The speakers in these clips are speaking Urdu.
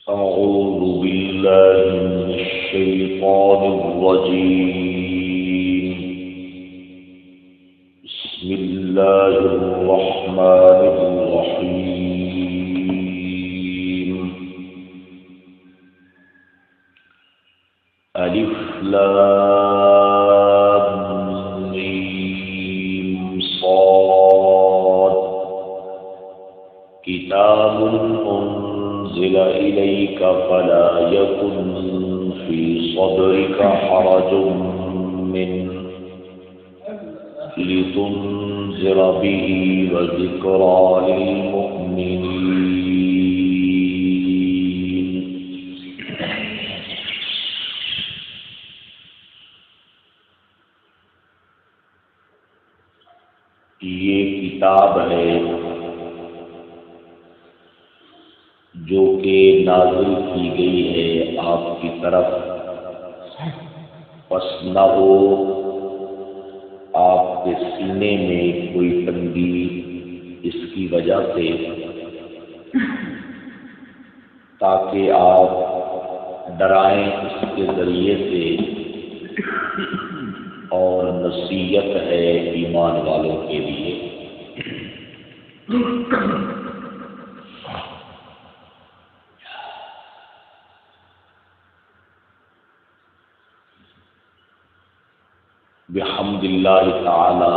أعوذ بالله من الشيطان الرجيم. بسم الله الرحمن الرحيم. ألف لام ميم صاد. كتاب أنزل إليك فلا يكن في صدرك حرج منه لتنذر به وذكرى للمؤمنين. یہ کتاب ہے جو کہ نازل کی گئی ہے آپ کی طرف، پس نہ ہو آپ کے سینے میں کوئی تنگی اس کی وجہ سے، تاکہ آپ ڈرائیں اس کے ذریعے سے، اور نصیحت ہے ایمان والوں کے لیے. بحمد اللہ تعالی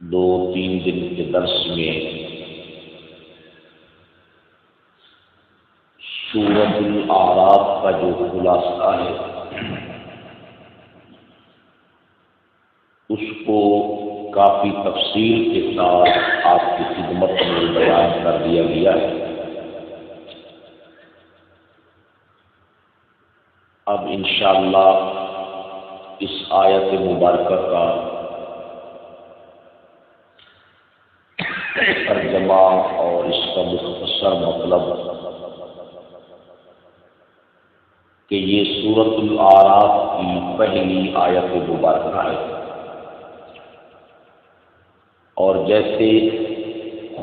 2-3 دن کے درس میں سورۃ الاعراف کا جو خلاصہ ہے اس کو کافی تفصیل کے ساتھ آپ کی خدمت میں بیان کر دیا گیا ہے. اب انشاءاللہ اس آیت مبارکہ کا ترجمہ اور اس کا مختصر مطلب کہ یہ سورۃ الاعراف کی پہلی آیت مبارکہ ہے، اور جیسے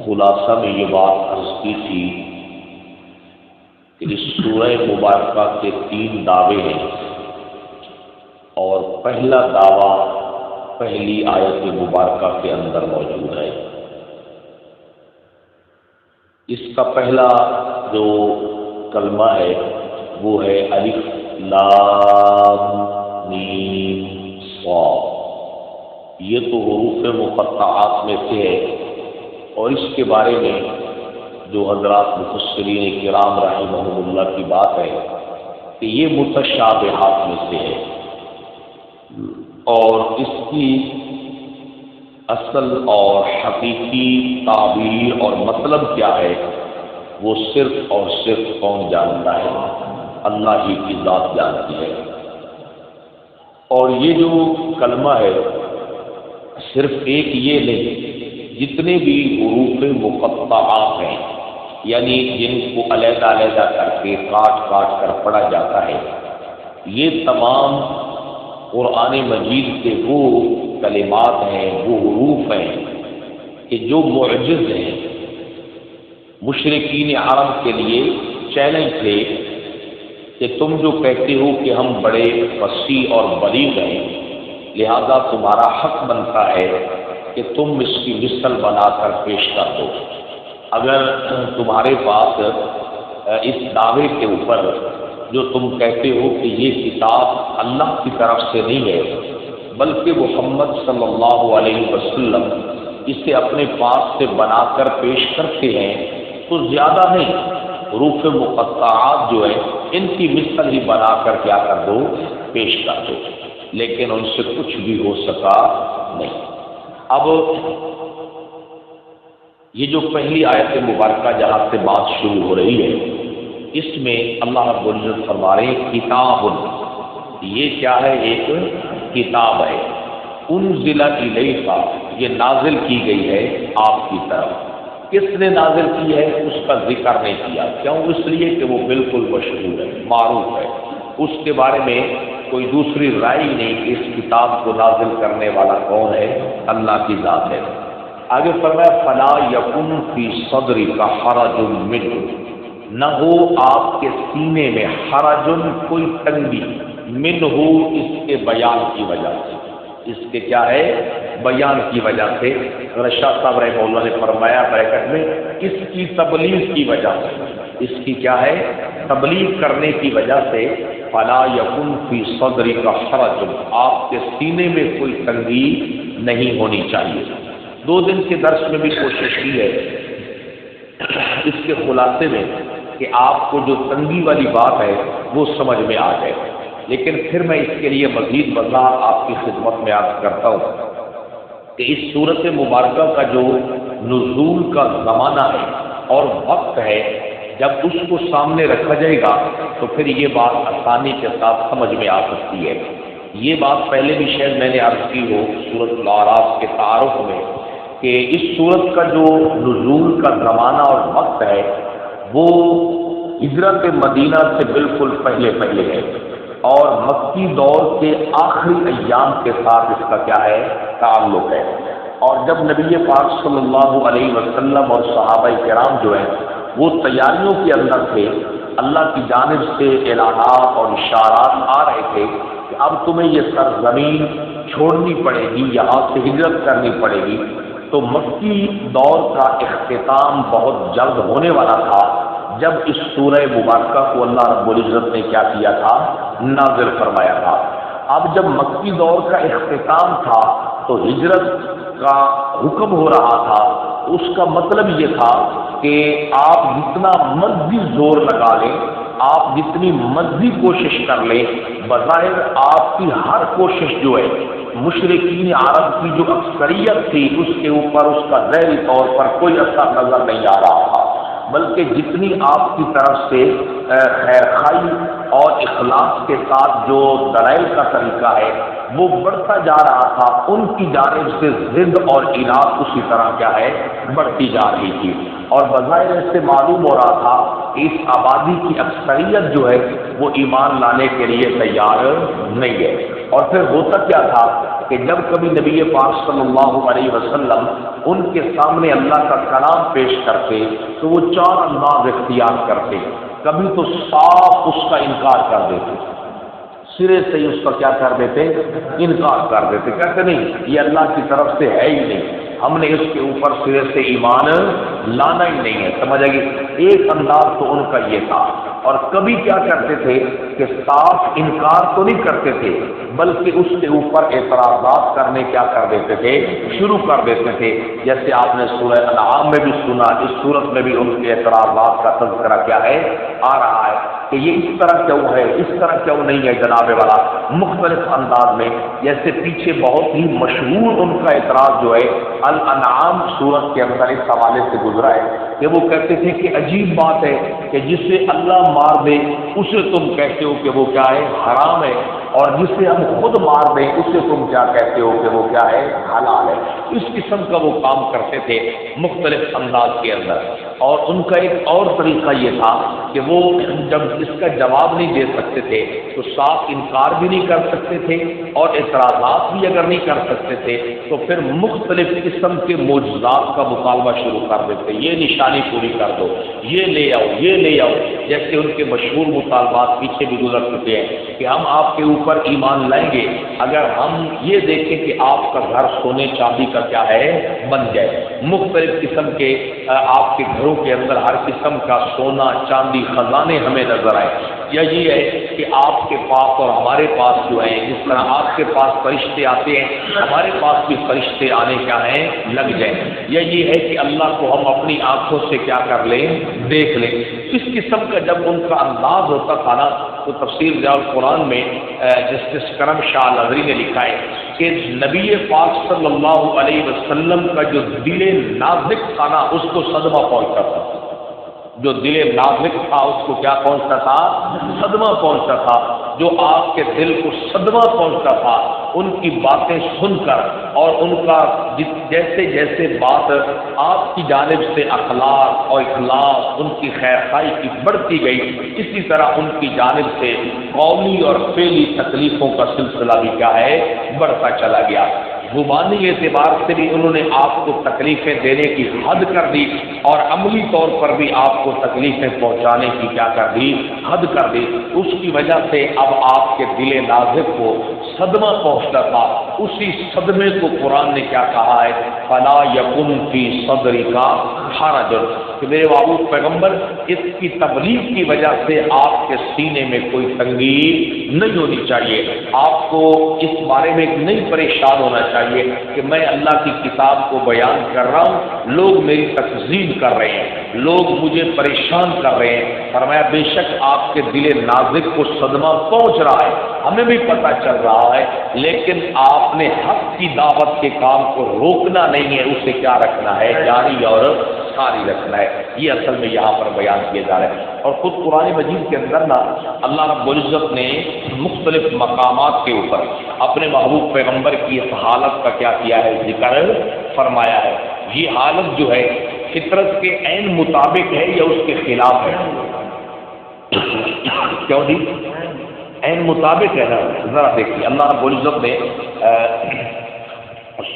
خلاصہ میں یہ بات عرض کی تھی کہ اس سورہ مبارکہ کے 3 دعوے ہیں، اور پہلا دعویٰ پہلی آیت مبارکہ کے اندر موجود ہے. اس کا پہلا جو کلمہ ہے وہ ہے الف لام میم صاد. یہ تو حروف مقطعات میں سے ہے، اور اس کے بارے میں جو حضرات مفسرین کرام رحمہم اللہ کی بات ہے کہ یہ متشابہات میں سے ہے، اور اس کی اصل اور حقیقی تعبیر اور مطلب کیا ہے وہ صرف اور صرف کون جانتا ہے؟ اللہ ہی کی ذات جانتی ہے. اور یہ جو کلمہ ہے صرف ایک یہ نہیں، جتنے بھی حروف مقطعات ہیں یعنی جن کو علیحدہ علیحدہ کر کے کاٹ کر پڑھا جاتا ہے، یہ تمام قرآن مجید کے وہ کلمات ہیں، وہ حروف ہیں کہ جو معجز ہیں. مشرکین عرب کے لیے چیلنج تھے کہ تم جو کہتے ہو کہ ہم بڑے فصیح اور بلیغ ہیں، لہذا تمہارا حق بنتا ہے کہ تم اس کی مثل بنا کر پیش کر دو. اگر تمہارے پاس اس دعوے کے اوپر جو تم کہتے ہو کہ یہ کتاب اللہ کی طرف سے نہیں ہے بلکہ محمد صلی اللہ علیہ وسلم اسے اپنے پاس سے بنا کر پیش کرتے ہیں، تو زیادہ نہیں، حروف مقطعات جو ہے ان کی مثل ہی بنا کر کیا کر دو، پیش کر دو. لیکن ان سے کچھ بھی ہو سکا نہیں. اب یہ جو پہلی آیت مبارکہ جہاں سے بات شروع ہو رہی ہے، اس میں اللہ رب العزت فرما رہے ہیں کتاب. یہ کیا ہے؟ ایک کتاب ہے. انزل الیک، یہ نازل کی گئی ہے آپ کی طرف. کس نے نازل کی ہے اس کا ذکر نہیں کیا. کیوں؟ اس لیے کہ وہ بالکل مشہور ہے، معروف ہے، اس کے بارے میں کوئی دوسری رائے نہیں کہ اس کتاب کو نازل کرنے والا کون ہے؟ اللہ کی ذات ہے. آگے فرمایا فلا یکن فی صدرک حرج منہ، نہ ہو آپ کے سینے میں حرج کوئی تنگی، منہ اس کے بیان کی وجہ سے، اس کے کیا ہے بیان کی وجہ سے۔ رشاد صاحب رحمہ اللہ نے فرمایا بریکٹ میں اس کی تبلیغ کی وجہ سے، اس کی کیا ہے تبلیغ کرنے کی وجہ سے، فلا یکن فی صدرک حرج، آپ کے سینے میں کوئی تنگی نہیں ہونی چاہیے۔ 2 دن کے درس میں بھی کوشش کی ہے اس کے خلاصے میں کہ آپ کو جو تنگی والی بات ہے وہ سمجھ میں آ جائے، لیکن پھر میں اس کے لیے مزید وضاحت آپ کی خدمت میں عرض کرتا ہوں کہ اس صورت مبارکہ کا جو نزول کا زمانہ ہے اور وقت ہے، جب اس کو سامنے رکھا جائے گا تو پھر یہ بات آسانی کے ساتھ سمجھ میں آ سکتی ہے۔ یہ بات پہلے بھی شاید میں نے عرض کی ہو سورۃ الاعراف کے تعارف میں کہ اس صورت کا جو نزول کا زمانہ اور وقت ہے وہ ہجرت مدینہ سے بالکل پہلے ہے، اور مکی دور کے آخری ایام کے ساتھ اس کا کیا ہے تعلق ہے۔ اور جب نبی پاک صلی اللہ علیہ وسلم اور صحابہ کرام جو ہیں وہ تیاریوں کے اندر تھے، اللہ کی جانب سے اعلانات اور اشارات آ رہے تھے کہ اب تمہیں یہ سرزمین چھوڑنی پڑے گی، یہاں سے ہجرت کرنی پڑے گی، تو مکی دور کا اختتام بہت جلد ہونے والا تھا جب اس سورہ مبارکہ کو اللہ رب العزت نے کیا کیا تھا نازل فرمایا تھا۔ اب جب مکی دور کا اختتام تھا تو ہجرت کا حکم ہو رہا تھا، اس کا مطلب یہ تھا کہ آپ جتنا مرضی زور لگا لیں، آپ جتنی مرضی کوشش کر لیں، بظاہر آپ کی ہر کوشش جو ہے مشرکین عرب کی جو اکثریت تھی اس کے اوپر اس کا ظاہری طور پر کوئی اثر نظر نہیں آ رہا تھا، بلکہ جتنی آپ کی طرف سے خیرخواہی اور اخلاص کے ساتھ جو دلائل کا طریقہ ہے وہ بڑھتا جا رہا تھا، ان کی جانب سے ضد اور اناد اسی طرح کیا ہے بڑھتی جا رہی تھی، اور بظاہر سے معلوم ہو رہا تھا کہ اس آبادی کی اکثریت جو ہے وہ ایمان لانے کے لیے تیار نہیں ہے۔ اور پھر ہوتا کیا تھا کہ جب کبھی نبی پاک صلی اللہ علیہ وسلم ان کے سامنے اللہ کا کلام پیش کرتے تو وہ 4 انداز اختیار کرتے، کبھی تو صاف اس کا انکار کر دیتے، سرے سے ہی اس کا کیا کر دیتے انکار کر دیتے، کہتے نہیں یہ اللہ کی طرف سے ہے ہی نہیں، ہم نے اس کے اوپر سرے سے ایمان لانا ہی نہیں ہے، سمجھ آئے گی۔ ایک انداز تو ان کا یہ تھا، اور کبھی کیا کرتے تھے کہ صاف انکار تو نہیں کرتے تھے بلکہ اس کے اوپر اعتراضات کرنے کیا کر دیتے تھے شروع کر دیتے تھے، جیسے آپ نے سورہ انعام میں بھی سنا، اس صورت میں بھی ان کے اعتراضات کا تذکرہ کیا ہے آ رہا ہے کہ یہ اس طرح کیوں ہے، اس طرح کیوں نہیں ہے جناب والا، مختلف انداز میں۔ جیسے پیچھے بہت ہی مشہور ان کا اعتراض جو ہے الانعام سورت کے اندر اس حوالے سے گزرا ہے کہ وہ کہتے تھے کہ عجیب بات ہے کہ جسے اللہ مار دے اسے تم کہتے ہو کہ وہ کیا ہے حرام ہے، اور جسے ہم خود مار دیں اسے تم کیا کہتے ہو کہ وہ کیا ہے حلال ہے۔ اس قسم کا وہ کام کرتے تھے مختلف انداز کے اندر، اور ان کا ایک اور طریقہ یہ تھا کہ وہ جب اس کا جواب نہیں دے سکتے تھے تو صاف انکار بھی نہیں کر سکتے تھے، اور اعتراضات بھی اگر نہیں کر سکتے تھے تو پھر مختلف قسم کے معجزات کا مطالبہ شروع کر دیتے، یہ نشانی پوری کر دو، یہ لے آؤ، یہ لے آؤ، جیسے ان کے مشہور مطالبات پیچھے بھی گزر چکے ہیں کہ ہم آپ کے اوپر ایمان لائیں گے اگر ہم یہ دیکھیں کہ آپ کا گھر سونے چاندی کا کیا ہے بن جائے، مختلف قسم کے آپ کے گھروں کے اندر ہر قسم کا سونا چاندی خزانے ہمیں نظر آئے، یا یہ ہے کہ آپ کے پاس اور ہمارے پاس جو ہے جس طرح آپ کے پاس فرشتے آتے ہیں ہمارے پاس بھی فرشتے آنے کیا ہیں لگ جائیں، یا یہ ہے کہ اللہ کو ہم اپنی آنکھوں سے کیا کر لیں دیکھ لیں۔ اس قسم کا جب ان کا انداز ہوتا تھا نا تو تفسیر ضیاء القرآن میں جسٹس کرم شاہ الازہری نے لکھا ہے کہ نبی پاک صلی اللہ علیہ وسلم کا جو دل نازک تھا نا اس کو صدمہ پہنچتا تھا، جو دل نازک تھا اس کو کیا پہنچتا تھا صدمہ پہنچتا تھا، جو آپ کے دل کو صدمہ پہنچتا تھا ان کی باتیں سن کر، اور ان کا جیسے جیسے بات آپ کی جانب سے اخلاق اور اخلاص ان کی خیرخواہی کی بڑھتی گئی، اسی طرح ان کی جانب سے قومی اور فعلی تکلیفوں کا سلسلہ بھی کیا ہے بڑھتا چلا گیا۔ زبانی اعتبار سے بھی انہوں نے آپ کو تکلیفیں دینے کی حد کر دی، اور عملی طور پر بھی آپ کو تکلیفیں پہنچانے کی کیا کر دی، حد کر دی۔ اس کی وجہ سے اب آپ کے دل نازک کو صدمہ پہنچتا تھا۔ اسی صدمے کو قرآن نے کیا کہا ہے، فَلَا يَكُنْ فِي صَدْرِكَ حَرَجٌ، کہ میرے محبوب پیغمبر اس کی تبلیغ کی وجہ سے آپ کے سینے میں کوئی تنگی نہیں ہونی چاہیے، آپ کو اس بارے میں نہیں پریشان ہونا چاہیے کہ میں اللہ کی کتاب کو بیان کر رہا ہوں، لوگ میری تکذیب کر رہے ہیں، لوگ مجھے پریشان کر رہے ہیں۔ فرمایا بے شک آپ کے دل نازک کو صدمہ پہنچ رہا ہے، ہمیں بھی پتہ چل رہا ہے، لیکن آپ نے حق کی دعوت کے کام کو روکنا نہیں ہے، اسے کیا رکھنا ہے، جاری اور ساری رکھنا ہے۔ یہ اصل میں یہاں پر بیان کیا جا رہا ہے۔ اور خود قرآن مجید کے اندر نا اللہ رب العزت نے مختلف مقامات کے اوپر اپنے محبوب پیغمبر کی اس حالت کا کیا کیا ہے، ذکر فرمایا ہے۔ یہ حالت جو ہے فطرت کے عین مطابق ہے یا اس کے خلاف ہے؟ کیوں جی؟ عین مطابق ہے نا۔ ذرا دیکھیے اللہ رب العزت نے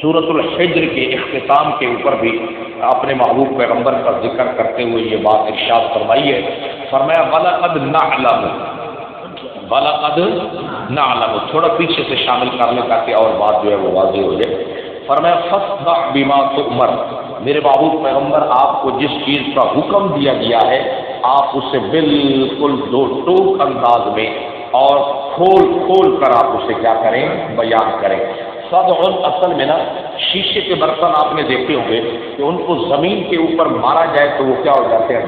سورۃ الحجر کے اختتام کے اوپر بھی اپنے محبوب پیغمبر کا ذکر کرتے ہوئے یہ بات ارشاد فرمائی ہے۔ فرمایا وَلَقَدْ نَعْلَمُ، تھوڑا پیچھے سے شامل کر لیں تاکہ اور بات جو ہے وہ واضح ہو جائے۔ فرمایا فَاصْدَعْ بِمَا تُؤْمَرُ، میرے محبوب پیغمبر آپ کو جس چیز کا حکم دیا گیا ہے آپ اسے بالکل دو ٹوک انداز میں اور کھول کر آپ اسے کیا کریں، بیان کریں۔ اصل میں نا شیشے کے برتن آپ نے دیکھے ہوں گے کہ ان کو زمین کے اوپر مارا جائے تو وہ کیا ہو جاتے ہیں،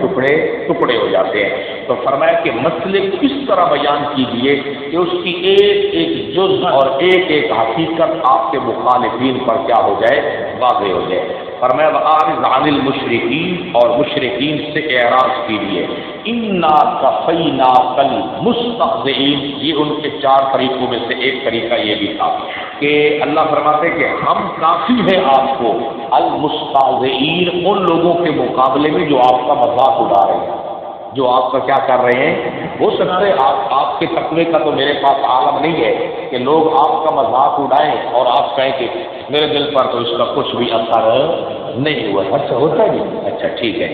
ٹکڑے ہو جاتے ہیں۔ تو فرمایا کہ مسئلے کو اس طرح بیان کیجیے کہ اس کی ایک ایک جز اور ایک ایک حقیقت آپ کے مخالفین پر کیا ہو جائے، واضح ہو جائے۔ فرمایا وَأَعْرِضْ عَنِ الْمُشْرِكِينَ، اور مشرکین سے اعراض کیجیے۔ اِنَّا كَفَيْنَاكَ الْمُسْتَهْزِئِينَ، یہ ان کے چار طریقوں میں سے ایک طریقہ یہ بھی تھا کہ اللہ فرماتے کہ ہم کافی ہیں آپ کو المستہزئین، ان لوگوں کے مقابلے میں جو آپ کا مذاق اڑا رہے ہیں، جو آپ کا کیا کر رہے ہیں۔ ہو سکتا ہے آپ کے تقوی کا تو میرے پاس عالم نہیں ہے کہ لوگ آپ کا مذاق اڑائیں اور آپ کہیں کہ میرے دل پر تو اس کا کچھ بھی اثر نہیں ہوا۔ اچھا ہوتا ہے، اچھا ٹھیک ہے۔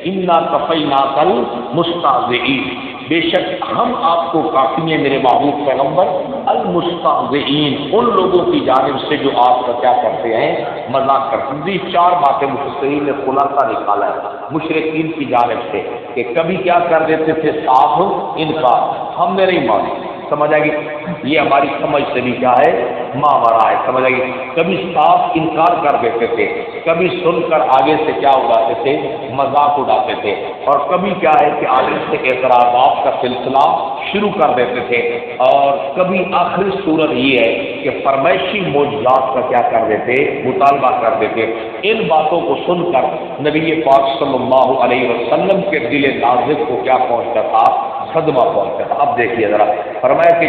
انا کفیناک المستہزئین، بے شک ہم آپ کو کافی ہیں میرے محبوب پیغمبر المستہزئین، ان لوگوں کی جانب سے جو آپ کا کیا کرتے ہیں، مذاق کرتے ہیں۔ یہ چار باتیں مفسرین نے خلاصہ نکالا ہے مشرکین کی جانب سے کہ کبھی کیا کر دیتے تھے، صاف انکار، ہم نے نہیں مانی، سمجھ آئے گی، یہ ہماری سمجھ سے بھی کیا ہے، ماورا ہے، سمجھ آئے گی۔ کبھی صاف انکار کر دیتے تھے، کبھی سن کر آگے سے کیا اڑاتے تھے، مذاق اڑاتے تھے، اور کبھی کیا ہے کہ آگے سے اعتراضات کا سلسلہ شروع کر دیتے تھے، اور کبھی آخری صورت یہ ہے کہ فرمائشی معجزات کا کیا کر دیتے، مطالبہ کر دیتے۔ ان باتوں کو سن کر نبی پاک صلی اللہ علیہ وسلم کے دل نازک کو کیا پہنچتا تھا، صدمہ پہنچتا تھا۔ اب دیکھیے ذرا، فرمایا کہ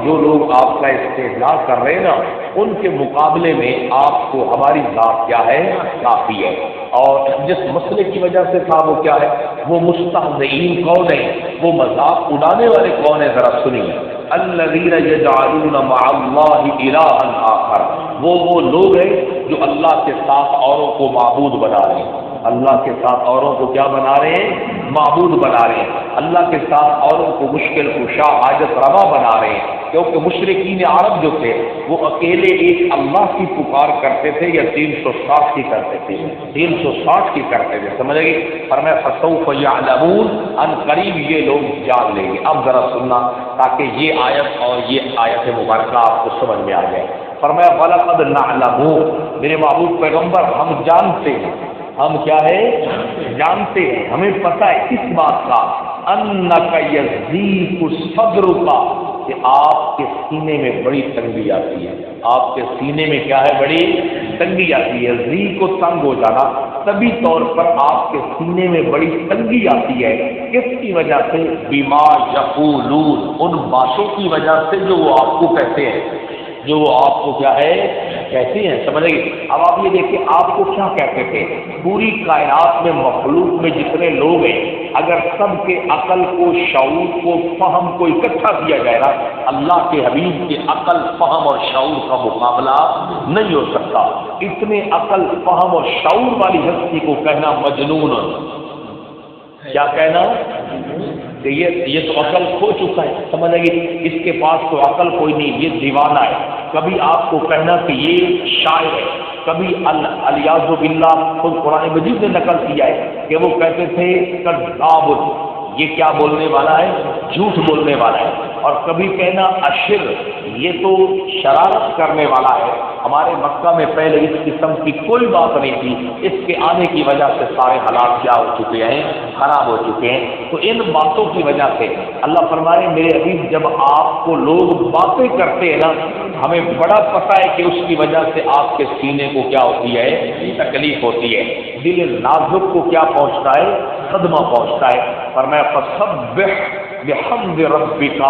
جو لوگ آپ کا استہزاء کر رہے ہیں نا، ان کے مقابلے میں آپ کو ہماری ذات کیا ہے، کافی ہے۔ اور جس مسئلے کی وجہ سے تھا وہ کیا ہے، وہ مستہزئین کون ہے، وہ مذاق اڑانے والے کون ہیں، ذرا سنیے۔ الذین یجعلون مع اللہ الہا آخر، وہ لوگ ہیں جو اللہ کے ساتھ اوروں کو معبود بنا رہے ہیں، اللہ کے ساتھ اوروں کو کیا بنا رہے ہیں، معبود بنا رہے ہیں، اللہ کے ساتھ اوروں کو مشکل کشا حاجت روا بنا رہے ہیں۔ کیونکہ مشرکین عرب جو تھے وہ اکیلے ایک اللہ کی پکار کرتے تھے یا 360 کی کرتے تھے، 360 کی کرتے تھے، سمجھ گئے۔ فرمایا فسوف یعلمون، ان قریب یہ لوگ جان لیں گے۔ اب ذرا سننا تاکہ یہ آیت اور یہ آیت مبارکہ آپ کو سمجھ میں آ جائے۔ فرمایا وَلَقَدْ نَعْلَمُ، میرے محبوب پیغمبر ہم جانتے ہیں، ہم کیا ہے، جانتے ہیں، ہمیں پتہ ہے اس بات کا، اَنَّكَ يَضِيقُ صَدْرُكَ، کہ آپ کے سینے میں بڑی تنگی آتی ہے، آپ کے سینے میں کیا ہے، بڑی تنگی آتی ہے۔ ضیق کو تنگ ہو جانا، طبی طور پر آپ کے سینے میں بڑی تنگی آتی ہے، کس کی وجہ سے، بما یقولون، ان باتوں کی وجہ سے جو وہ آپ کو کہتے ہیں، جو وہ آپ کو کیا ہے، کہتے ہیں، سمجھ گئے۔ اب آپ یہ دیکھیں آپ کو کیا کہتے تھے، پوری کائنات میں مخلوق میں جتنے لوگ ہیں اگر سب کے عقل کو، شعور کو، فہم کو اکٹھا کیا جائے نا، اللہ کے حبیب کے عقل، فہم اور شعور کا مقابلہ نہیں ہو سکتا۔ اتنے عقل، فہم اور شعور والی ہستی کو کہنا مجنون، کیا کہنا کہ یہ تو عقل کھو چکا ہے، سمجھ آئیے، اس کے پاس تو عقل کوئی نہیں، یہ دیوانہ ہے۔ کبھی آپ کو کہنا کہ یہ شاعر ہے، کبھی الیاذ باللہ خود قرآن مجید نے نقل کیا ہے کہ وہ کہتے تھے کذاب، یہ کیا بولنے والا ہے، جھوٹ بولنے والا ہے، اور کبھی کہنا اشر، یہ تو شرارت کرنے والا ہے۔ ہمارے مکہ میں پہلے اس قسم کی کوئی بات نہیں تھی، اس کے آنے کی وجہ سے سارے حالات کیا ہو چکے ہیں، خراب ہو چکے ہیں۔ تو ان باتوں کی وجہ سے اللہ فرمائے میرے حبیب جب آپ کو لوگ باتیں کرتے ہیں نا، ہمیں بڑا پتہ ہے کہ اس کی وجہ سے آپ کے سینے کو کیا ہوتی ہے، تکلیف ہوتی ہے، دل نازک کو کیا پہنچتا ہے، صدمہ پہنچتا ہے۔ فرمایا فسبح بحمد ربک،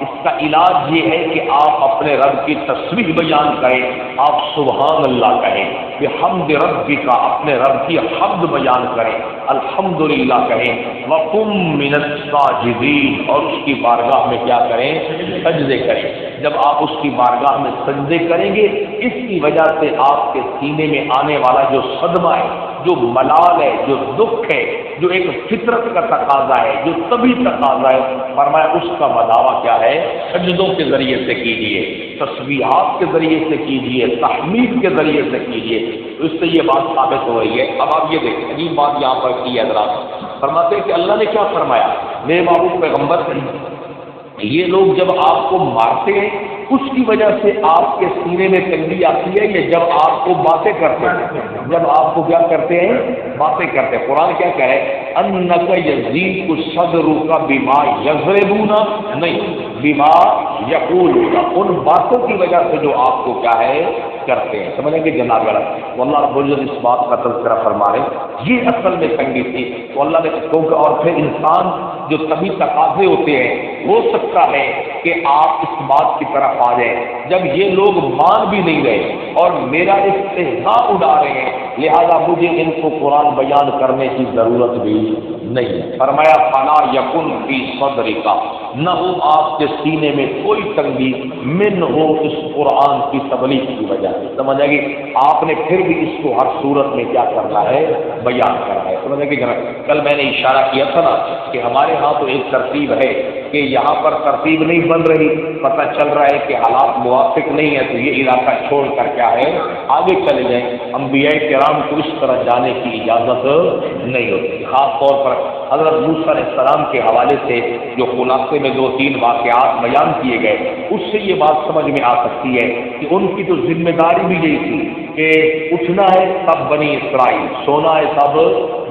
اس کا علاج یہ ہے کہ آپ اپنے رب کی تسبیح بیان کریں، آپ سبحان اللہ کہیں، بحمد ربک اپنے رب کی حمد بیان کریں، الحمدللہ کہیں، وقم من الساجدین اور اس کی بارگاہ میں کیا کریں، سجدے کریں۔ جب آپ اس کی بارگاہ میں سجدے کریں گے، اس کی وجہ سے آپ کے سینے میں آنے والا جو صدمہ ہے، جو ملال ہے، جو دکھ ہے، جو ایک فطرت کا تقاضا ہے، جو طبی تقاضا ہے، فرمایا اس کا بداوا کیا ہے، سجدوں کے ذریعے سے کیجیے، تسبیحات کے ذریعے سے کیجیے، تحمید کے ذریعے سے کیجیے، تو اس سے یہ بات ثابت ہو رہی ہے۔ اب آپ یہ دیکھیں، عجیب بات یہاں پر کی ہے حضرات، فرماتے ہیں کہ اللہ نے کیا فرمایا، میرے محبوب پیغمبر یہ لوگ جب آپ کو مارتے ہیں اس کی وجہ سے آپ کے سینے میں تنگی آتی ہے، یا جب آپ کو باتیں کرتے ہیں، جب آپ کو کیا کرتے ہیں، باتیں کرتے ہیں۔ قرآن کیا کہہ رہے، انک یزیق صدرک بما یضربون، نہیں بما یقولون، ان باتوں کی وجہ سے جو آپ کو کیا ہے کرتے ہیں، سمجھیں کہ جناب غلط، واللہ رب العزت اس بات کا تذکرہ فرما رہے، یہ اصل میں تنگی تھی تو اللہ نے کیونکہ، اور پھر انسان جو طبی تقاضے ہوتے ہیں، ہو سکتا ہے کہ آپ اس بات کی طرف آ جائیں جب یہ لوگ مان بھی نہیں رہے اور میرا استہزاء اڑا رہے ہیں، لہذا مجھے ان کو قرآن بیان کرنے کی ضرورت بھی نہیں ہے۔ فرمایا فلا یکن فی صدرک، نہ ہو آپ کے سینے میں کوئی تنگی، من ہو اس قرآن کی تبلیغ کی وجہ سے، سمجھ آئے گی، آپ نے پھر بھی اس کو ہر صورت میں کیا کرنا ہے، بیان کرنا ہے، سمجھ آئے گی جناب۔ کل میں نے اشارہ کیا تھا نا کہ ہمارے ہاں تو ایک ترتیب ہے کہ یہاں پر ترتیب نہیں بن رہی، پتہ چل رہا ہے کہ حالات موافق نہیں ہے تو یہ علاقہ چھوڑ کر کیا ہے آگے چلے جائیں۔ انبیاء کرام کو اس طرح جانے کی اجازت نہیں ہوتی، خاص طور پر حضرت موسیٰ علیہ السلام کے حوالے سے جو خلاصے میں 2-3 واقعات بیان کیے گئے، اس سے یہ بات سمجھ میں آ سکتی ہے کہ ان کی تو ذمہ داری بھی یہی تھی کہ اٹھنا ہے سب بنی اسرائیل، سونا ہے سب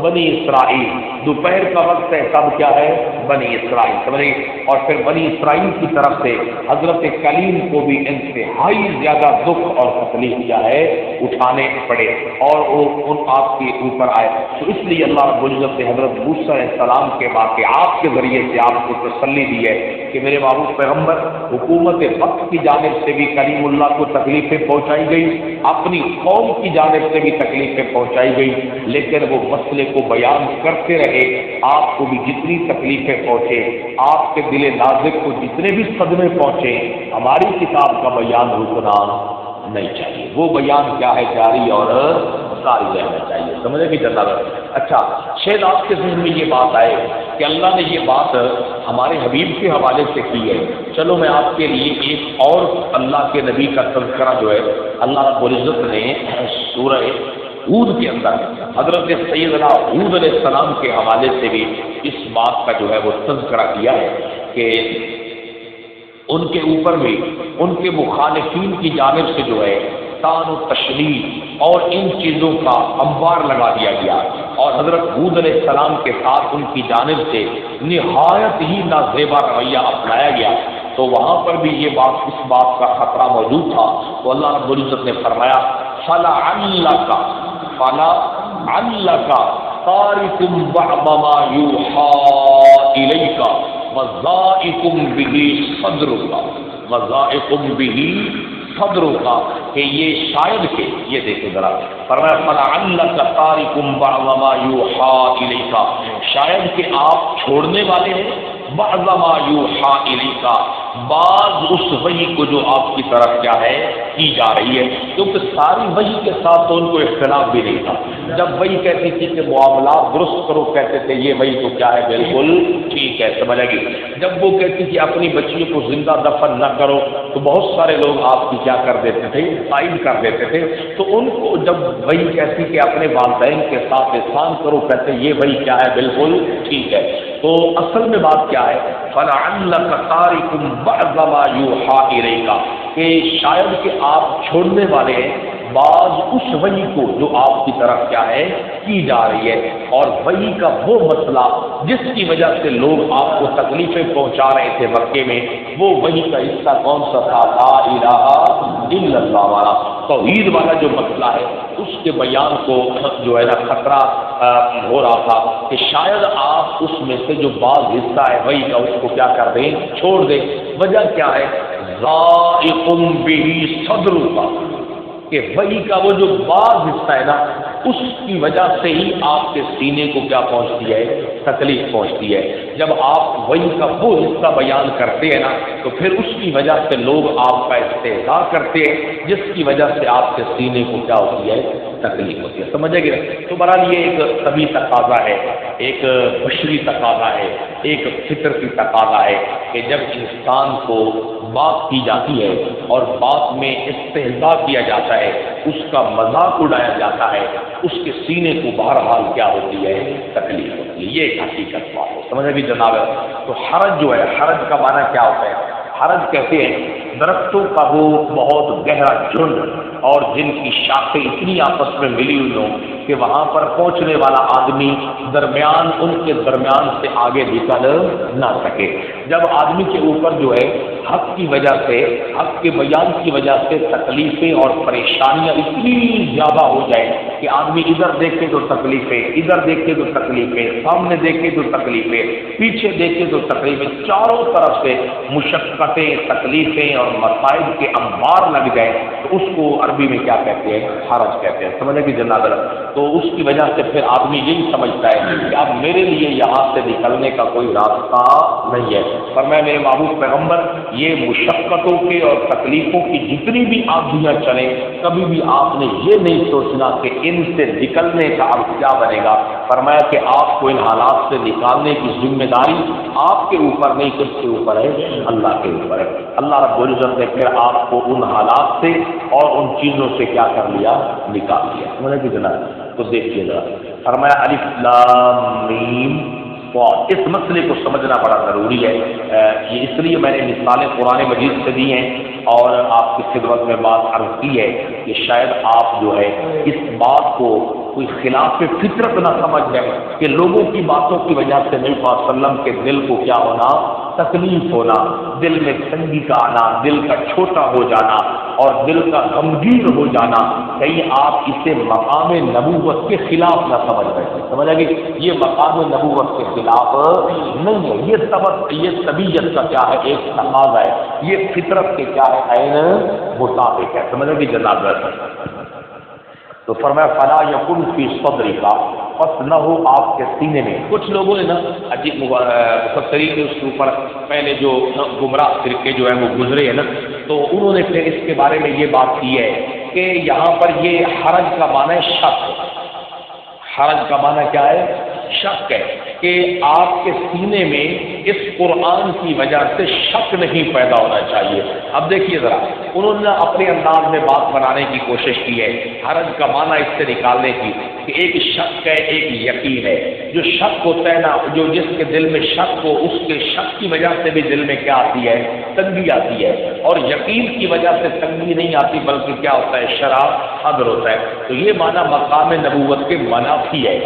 بنی اسرائیل، دوپہر کا وقت ہے سب کیا ہے بنی اسرائیل، سمجھے، اور پھر بنی اسرائیل کی طرف سے حضرت کلیم کو بھی انتہائی زیادہ دکھ اور تکلیف کیا ہے اٹھانے پڑے اور وہ ان آپ کے اوپر آئے، تو اس لیے اللہ رب العزت نے حضرت موسیٰ علیہ السلام کے واقعات کے ذریعے سے آپ کو تسلی دی ہے کہ میرے محبوب پیغمبر، حکومت وقت کی جانب سے بھی کلیم اللہ کو تکلیفیں پہنچائی گئی، اپنی قوم کی جانب سے بھی تکلیفیں پہنچائی گئی، لیکن وہ مسئلے کو بیان کرتے رہے، آپ کو بھی جتنی تکلیفیں پہنچے، آپ کے دل نازک کو جتنے بھی صدمے پہنچے، ہماری کتاب کا بیان رکنا نہیں چاہیے، وہ بیان کیا ہے جاری اور ساری رہنا چاہیے، سمجھے کہ جناب۔ اچھا، شاید آپ کے ذہن میں یہ بات آئے کہ اللہ نے یہ بات ہمارے حبیب کے حوالے سے کی ہے، چلو میں آپ کے لیے ایک اور اللہ کے نبی کا تذکرہ جو ہے اللہ رب العزت نے سورہ ہود کے اندر حضرت سیدنا ہود علیہ السلام کے حوالے سے بھی اس بات کا جو ہے وہ تذکرہ کیا ہے کہ ان کے اوپر بھی ان کے مخالفین کی جانب سے جو ہے تان و تشریح اور ان چیزوں کا انبار لگا دیا گیا، اور حضرت ہود علیہ السلام کے ساتھ ان کی جانب سے نہایت ہی نازیبا رویہ اپنایا گیا، تو وہاں پر بھی یہ بات، اس بات کا خطرہ موجود تھا، تو اللہ رب العزت نے فرمایا فَلَعَلَّكَ تَارِكٌ بَعْضَ مَا يُوحَىٰ إِلَيْكَ وَضَائِقٌ بِهِ صَدْرُكَ کہ یہ شاید کہ یہ دیکھو ذرا فرمایا فلعلک تارک بعض ما یوحی الیک، شاید کہ آپ چھوڑنے والے ہیں بعض ما یوحی الیک، بعض اس وحی کو جو آپ کی طرف کیا ہے کی جا رہی ہے، کیونکہ ساری وحی کے ساتھ تو ان کو اختلاف بھی نہیں تھا۔ جب وحی کہتی تھی کہ معاملات درست کرو، کہتے تھے یہ وحی تو کیا ہے بالکل ٹھیک ہے، سمجھ آ گئی۔ جب وہ کہتی تھی اپنی بچیوں کو زندہ دفن نہ کرو، تو بہت سارے لوگ آپ کی کیا کر دیتے تھے، تائید کر دیتے تھے۔ تو ان کو جب وحی کہتی کہ اپنے والدین کے ساتھ احسان کرو، کہتے یہ وحی کیا ہے بالکل ٹھیک ہے۔ تو اصل میں بات کیا ہے، فلعلک تارک بعض ما یوحی الیک، کہ شاید کہ آپ چھوڑنے والے ہیں بعض اس وحی کو جو آپ کی طرف کیا ہے کی جا رہی ہے، اور وحی کا وہ مسئلہ جس کی وجہ سے لوگ آپ کو تکلیفیں پہنچا رہے تھے مکے میں، وہ وحی کا حصہ کون سا تھا؟ لا الہ الا اللہ والا، توحید والا جو مسئلہ ہے، اس کے بیان کو جو ہے نا خطرہ ہو رہا تھا کہ شاید آپ اس میں سے جو بعض حصہ ہے وحی کا، اس کو کیا کر دیں، چھوڑ دیں۔ وجہ کیا ہے؟ ضائق بہ صدرک، کہ وحی کا وہ جو بعض حصہ ہے نا، اس کی وجہ سے ہی آپ کے سینے کو کیا پہنچتی ہے؟ تکلیف پہنچتی ہے۔ جب آپ وحی کا وہ حصہ بیان کرتے ہیں نا، تو پھر اس کی وجہ سے لوگ آپ کا استہزاء کرتے ہیں، جس کی وجہ سے آپ کے سینے کو کیا ہوتی ہے؟ تکلیف ہوتی ہے، سمجھے گے؟ تو بہرحال یہ ایک طبی تقاضا ہے، ایک بشری تقاضا ہے، ایک فطرتی تقاضا ہے کہ جب انسان کو بات کی جاتی ہے اور بات میں استہزاء کیا جاتا ہے، اس کا مذاق اڑایا جاتا ہے، اس کے سینے کو بہرحال کیا ہوتی ہے؟ تکلیف ہوتی ہے۔ یہ ایک حقیقت بات ہے، سمجھے بھی جناب؟ تو حرج جو ہے، حرج کا معنی کیا ہوتا ہے؟ حرج کہتے ہیں درختوں کا وہ بہت گہرا جھنڈ اور جن کی شاخیں اتنی آپس میں ملی ہوئی ہوں کہ وہاں پر پہنچنے والا آدمی درمیان ان کے درمیان سے آگے نکل نہ سکے۔ جب آدمی کے اوپر جو ہے حق کی وجہ سے، حق کے بیان کی وجہ سے تکلیفیں اور پریشانیاں اتنی زیادہ ہو جائیں کہ آدمی ادھر دیکھے تو تکلیفیں، ادھر دیکھے تو تکلیفیں، سامنے دیکھے تو تکلیفیں، پیچھے دیکھے تو تکلیفیں، چاروں طرف سے مشقتیں، تکلیفیں اور مسائل کے انبار لگ جائیں، تو اس کو عربی میں کیا کہتے ہیں؟ حرج کہتے ہیں، سمجھے کہ جناب؟ تو اس کی وجہ سے پھر آدمی یہی سمجھتا ہے کہ اب میرے لیے یہاں سے نکلنے کا کوئی راستہ نہیں ہے۔ پر میں میرے محبوب پیغمبر، یہ مشقتوں کے اور تکلیفوں کی جتنی بھی آندیاں چلیں، کبھی بھی آپ نے یہ نہیں سوچنا کہ ان سے نکلنے کا اب کیا بنے گا۔ فرمایا کہ آپ کو ان حالات سے نکالنے کی ذمہ داری آپ کے اوپر نہیں، کس کے اوپر ہے؟ اللہ کے اوپر ہے۔ اللہ رب العزت نے پھر آپ کو ان حالات سے اور ان چیزوں سے کیا کر لیا؟ نکال لیا، سمجھے کہ جناب؟ تو دیکھیے ذرا، فرمایا الف لام میم صاد، اس مسئلے کو سمجھنا بڑا ضروری ہے۔ یہ اس لیے میں نے مثالیں قرآن مجید سے دی ہیں اور آپ کی خدمت میں بات عرض کی ہے کہ شاید آپ جو ہے اس بات کو کوئی خلاف فطرت نہ سمجھ جائے کہ لوگوں کی باتوں کی وجہ سے نبی صلی اللہ علیہ وسلم کے دل کو کیا ہونا؟ تکلیف ہونا، دل میں تنگی کا آنا، دل کا چھوٹا ہو جانا اور دل کا غمگین ہو جانا، کہیں آپ اسے مقام نبوت کے خلاف نہ سمجھ بیٹھیں، سمجھ آئے گی؟ یہ مقام نبوت کے خلاف نہیں ہے، یہ طبیعت کا کیا ہے؟ ایک تقاضا ہے، یہ فطرت کے کیا ہے؟ عین مطابق ہے، سمجھ آئے گی جناب؟ تو فرمایا فلا یکن فی صدرک، پس نہ ہو آپ کے سینے میں۔ کچھ لوگوں نے نا عجیب مفسرین نے اس کے اوپر پہلے جو گمراہ فرقے جو ہیں وہ گزرے ہیں نا، تو انہوں نے پھر اس کے بارے میں یہ بات کی ہے کہ یہاں پر یہ حرج کا معنی ہے شک۔ حرج کا معنی کیا ہے؟ شک ہے کہ آپ کے سینے میں اس قرآن کی وجہ سے شک نہیں پیدا ہونا چاہیے۔ اب دیکھیے ذرا، انہوں نے اپنے انداز میں بات بنانے کی کوشش کی ہے، حرج کا معنی اس سے نکالنے کی کہ ایک شک ہے، ایک یقین ہے۔ جو شک ہوتا ہے نا، جو جس کے دل میں شک ہو، اس کے شک کی وجہ سے بھی دل میں کیا آتی ہے؟ تنگی آتی ہے، اور یقین کی وجہ سے تنگی نہیں آتی بلکہ کیا ہوتا ہے؟ شرح صدر ہوتا ہے۔ تو یہ معنی مقام نبوت کے منافی ہے۔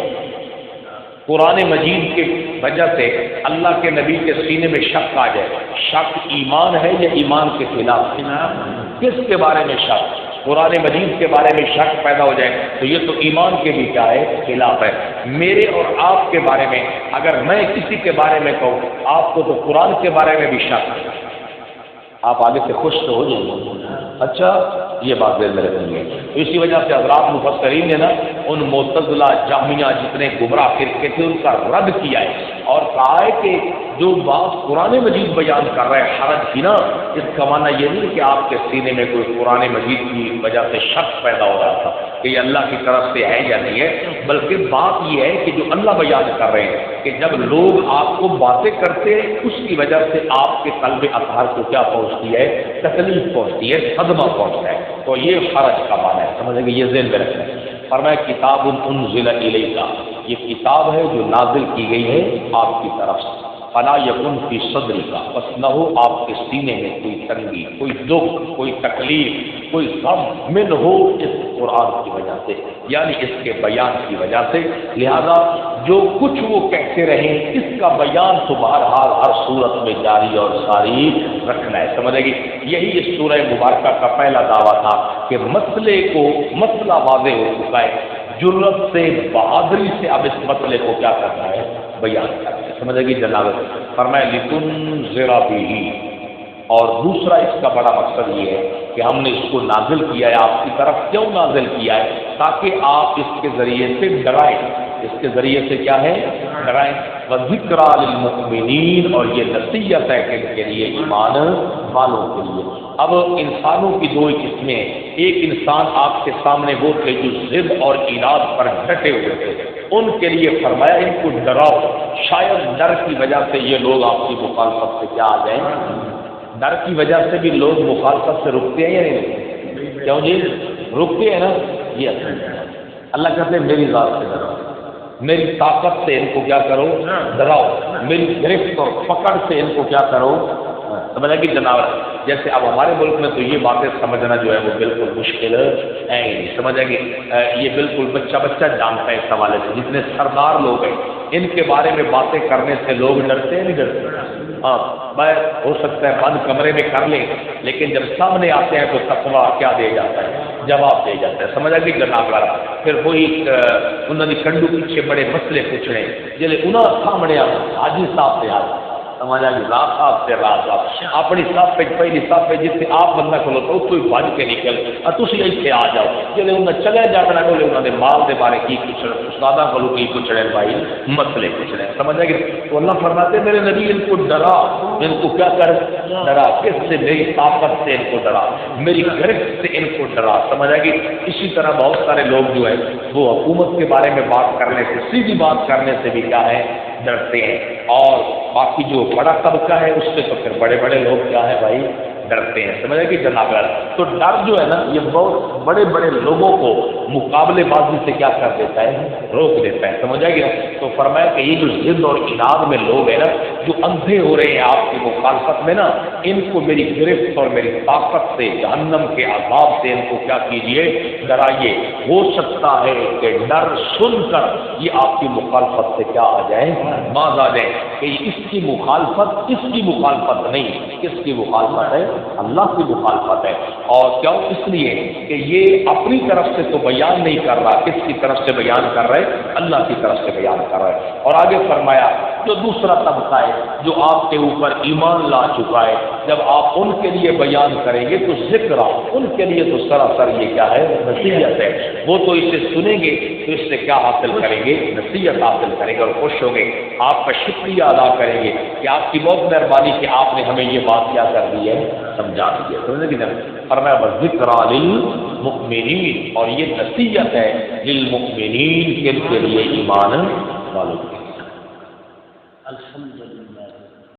قرآن مجید کے وجہ سے اللہ کے نبی کے سینے میں شک آ جائے، شک ایمان ہے یا ایمان کے خلاف؟ کس کے بارے میں شک؟ قرآن مجید کے بارے میں شک پیدا ہو جائے تو یہ تو ایمان کے بھی کیا ہے؟ خلاف ہے۔ میرے اور آپ کے بارے میں اگر میں کسی کے بارے میں کہوں آپ کو تو قرآن کے بارے میں بھی شک ہے، آپ آگے سے خوش تو ہو جائیں گے۔ اچھا یہ بات ذہن میں رکھنی ہے۔ تو اسی وجہ سے حضرات مفسرین نے نا ان معتزلہ جہمیہ جتنے گمراہ فرقے تھے ان کا رد کیا ہے اور کہا ہے کہ جو بات قرآن مجید بیان کر رہے ہیں حرج کی نا، اس کا معنی یہ نہیں کہ آپ کے سینے میں کوئی قرآن مجید کی وجہ سے شک پیدا ہو رہا تھا کہ یہ اللہ کی طرف سے ہے یا نہیں ہے، بلکہ بات یہ ہے کہ جو اللہ بیان کر رہے ہیں کہ جب لوگ آپ کو باتیں کرتے ہیں اس کی وجہ سے آپ کے قلب اطہار کو کیا پہنچتی ہے، تکلیف پہنچتی ہے، صدمہ پہنچتا ہے، تو یہ حرج کا معنی ہے، سمجھیں گے، یہ ذہن میں رکھنا ہے۔ فرمایا کتاب انزل الیک، یہ کتاب ہے جو نازل کی گئی ہے آپ کی طرف سے، فلا یکن فی صدری کا، بس نہ ہو آپ کے سینے میں کوئی تنگی، کوئی دکھ، کوئی تکلیف، کوئی غم من ہو اس قرآن کی وجہ سے، یعنی اس کے بیان کی وجہ سے، لہذا جو کچھ وہ کہتے رہیں اس کا بیان تو بہرحال ہر صورت میں جاری اور ساری رکھنا ہے، سمجھے گی۔ یہی اس سورہ مبارکہ کا پہلا دعویٰ تھا کہ مسئلہ واضح ہو چکا ہے، جرأت سے، بہادری سے اب اس مسئلے کو کیا کرنا ہے، بیان کرنا ہے، سمجھے گی جناب۔ فرمایا لتنذر بہ، اور دوسرا اس کا بڑا مقصد یہ ہے کہ ہم نے اس کو نازل کیا ہے آپ کی طرف، کیوں نازل کیا ہے؟ تاکہ آپ اس کے ذریعے سے ڈرائیں، اس کے ذریعے سے کیا ہے، ڈرائیں، وذکریٰ للمؤمنین، اور یہ نصیحت ہے کن کے لیے، ایمان والوں کے لیے۔ اب انسانوں کی دو قسمیں، ایک انسان آپ کے سامنے وہ تھے جو ضد اور عناد پر ڈٹے ہوئے تھے، ان کے لیے فرمایا ان کو ڈراؤ، شاید ڈر کی وجہ سے یہ لوگ آپ کی مخالفت سے کیا آ جائیں، ڈر کی وجہ سے بھی لوگ مخالفت سے رکتے ہیں یا نہیں رکتے؟ کیوں جی رکتے ہیں نا، یہ اللہ کہتے ہیں میری ذات سے ڈراؤ، میری طاقت سے ان کو کیا کرو، ڈراؤ، میری گرفت اور پکڑ سے ان کو کیا کرو، سمجھا کہ جناب۔ جیسے اب ہمارے ملک میں تو یہ باتیں سمجھنا جو ہے وہ بالکل مشکل ہے، سمجھا کہ یہ بالکل بچہ جانتا ہے اس حوالے سے، جتنے سردار لوگ ہیں ان کے بارے میں باتیں کرنے سے لوگ ڈرتے ہیں، نہیں ڈرتے؟ ہاں، میں ہو سکتا ہے بند کمرے میں کر لیں، لیکن جب سامنے آتے ہیں تو تقویٰ کیا دے جاتا ہے، جواب دے جاتا ہے، سمجھا کہ جناب والا۔ پھر وہی انہوں نے کنڈو پیچھے بڑے مسئلے پوچھنے، جلے انہوں سامنے آ حاجی صاحب سے آ سمجھا کہ راہ صاحب سے راہ صاحب اپنی صاحب پہ پہلی صاحب پہ جتنے آپ بندہ کھلو تو کوئی بھج کے نکل تھی اتنے آ جاؤ، جلے انہیں چلے جانا بولے انہوں نے مال کے بارے کی کچھ استادہ کو کی کچھ رہے بھائی مسئلے کچھ رہے، سمجھا کہ تو اللہ فرماتے میرے نبی ان کو ڈرا، ان کو کیا کر ڈرا، کس سے؟ میری طاقت سے ان کو ڈرا، میری گرفت سے ان کو ڈرا، سمجھا کہ اسی طرح بہت سارے لوگ جو ہے وہ حکومت کے بارے میں بات کرنے سے، سیدھی بات کرنے سے بھی کیا ہے، ڈرتے ہیں، اور باقی جو بڑا طبقہ ہے اس سے تو پھر بڑے بڑے لوگ کیا ہے بھائی، ڈرتے ہیں، سمجھے کہ جناب۔ تو ڈر جو ہے نا یہ بہت بڑے بڑے لوگوں کو مقابلے بازی سے کیا کر دیتا ہے، روک دیتا ہے، سمجھا گیا۔ تو فرمایا کہ یہ جو ضد اور عناد میں لوگ ہیں نا جو اندھے ہو رہے ہیں آپ کی مخالفت میں نا، ان کو میری گرفت اور میری طاقت سے، جہنم کے عذاب سے ان کو کیا کیجئے، ڈرائیے۔ ہو سکتا ہے کہ ڈر سن کر یہ آپ کی مخالفت سے کیا آ جائے، باز آ جائے کہ اس کی مخالفت نہیں، کس کی مخالفت ہے، اللہ کی مخالفت ہے۔ اور کیوں؟ اس لیے کہ یہ اپنی طرف سے تو بیان نہیں کر رہا، کس کی طرف سے بیان کر رہا ہے، اللہ کی طرف سے بیان کر رہا ہے۔ اور آگے فرمایا جو دوسرا طبقہ ہے جو آپ کے اوپر ایمان لا چکا ہے، جب آپ ان کے لیے بیان کریں گے تو ذکر ان کے لیے تو سراسر یہ کیا ہے، نصیحت ہے، وہ تو اسے سنیں گے تو اس سے کیا حاصل کریں گے، نصیحت حاصل کریں گے اور خوش ہوں گے، آپ کا شکریہ ادا کریں گے کہ آپ کی بہت مہربانی کہ آپ نے ہمیں یہ بات کیا کر دی ہے، سمجھا دی ہے، سمجھے کہ فرمایا ذکریٰ للمؤمنین، اور یہ نصیحت ہے للمؤمنین کے لیے، ایمان والوں کے لیے۔ الحمدللہ۔